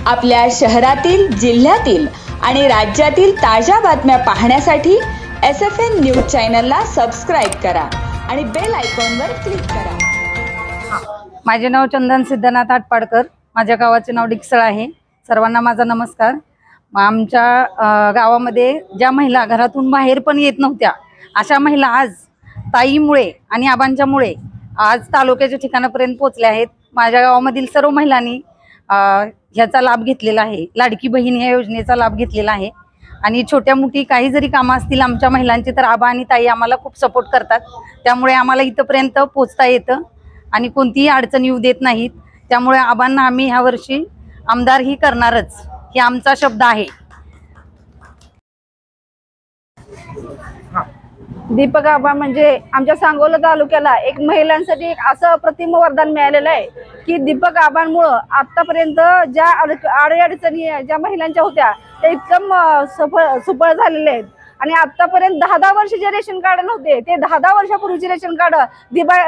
आपल्या शहरातील, जिल्ह्यातील आणि राज्यातील ताज्या बातम्या पाहण्यासाठी SFN न्यूज चॅनलला सबस्क्राईब करा आणि बेल आयकॉनवर क्लिक करा। माझे नाव चंदन सिद्धनाथ आटपाडकर, माझ्या गावाचे नाव डिकसळ आहे। सर्वांना माझा नमस्कार। आमच्या गावामध्ये ज्या महिला घरातून बाहेर पण येत नव्हत्या, अशा महिला आज ताईमुळे आणि आबांच्यामुळे आज तालुक्याच्या ठिकाणापर्यंत पोहोचल्या आहेत। माझ्या गावामधील सर्व महिलांनी ह्याचा लाभ घेतलेला आहे, लाडकी बहीण या योजनेचा लाभ घेतलेला आहे। आणि छोट्या मोठी काही जरी कामं असतील आमच्या महिलांची, तर आबा आणि ताई आम्हाला खूप सपोर्ट करतात। त्यामुळे आम्हाला इथपर्यंत पोहोचता येतं आणि कोणतीही अडचण येऊ देत नाहीत। त्यामुळे आबांना आम्ही ह्या वर्षी आमदारही करणारच, हे आमचा शब्द आहे। दीपक आबा म्हणजे आमच्या सांगोला तालुक्याला एक महिलांसाठी एक असं अप्रतिम वरदान मिळालेलं आहे की दीपक आबांमुळं आतापर्यंत ज्या अडचणी ज्या महिलांच्या होत्या त्या एकदम सुफळ झालेले आहेत। आणि आतापर्यंत 10 वर्ष जे रेशन कार्ड नव्हते ते 10 वर्षापूर्वीचे रेशन कार्ड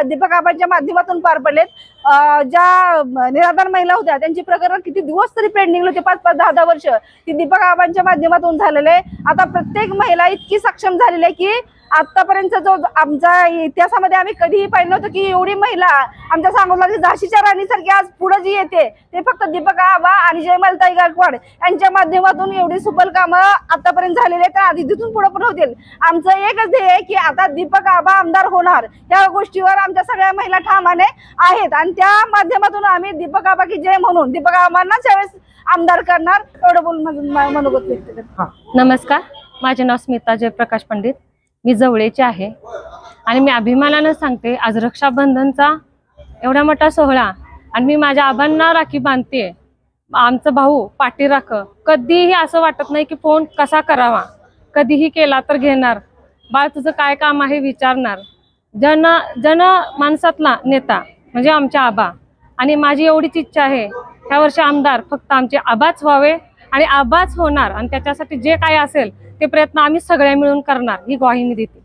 दीपक आबांच्या माध्यमातून पार पडलेत। ज्या निराधार महिला होत्या त्यांची प्रकरण किती दिवस तरी पेंडिंग होते, 5-5, 10 वर्ष, ती दीपक आबांच्या माध्यमातून झालेले आहे। आता प्रत्येक महिला इतकी सक्षम झालेली आहे की आतापर्यंत जो आमच्या इतिहासामध्ये आम्ही कधीही पाहिलं नव्हतं की एवढी महिला आमच्या सांगोला झाशीच्या राणीसारखी आज पुढे जी येते ते फक्त दीपक आबा आणि जयमालताई गायकवाड यांच्या माध्यमातून एवढी सुफल कामं आतापर्यंत झालेली आहेत। आधी तिथून पुढे पण होतील। आमचं एकच ध्येय आहे की आता दीपक आबा आमदार होणार, या गोष्टीवर आमच्या सगळ्या महिला ठामाने आहेत आणि त्या माध्यमातून आम्ही दीपक आबा की जय म्हणून दीपक आबांनाच यावेळेस आमदार करणार, एवढं बोलून मनोगत व्यक्त करतो। नमस्कार, माझे नाव स्मिता जयप्रकाश पंडित, मी जवळेची आहे आणि मी अभिमानाने सांगते आज रक्षाबंधनचा एवढा मोठा सोहळा आणि मी माझ्या आबांना राखी बांधते। आमचा भाऊ पाठीराख, कधीही असं वाटत नाही की फोन कसा करावा, कधीही केला तर घेणार, बाळ तुझं काय काम आहे विचारणार। जन माणसातला नेता म्हणजे आमच्या आबा आणि माझी एवढीच इच्छा आहे ह्या वर्षी आमदार फक्त आमचे आबाच व्हावे आणि आबाच होणार आणि त्याच्यासाठी जे काय असेल ते प्रयत्न आम्ही सगळे मिळून करणार, ही ग्वाही मी देते।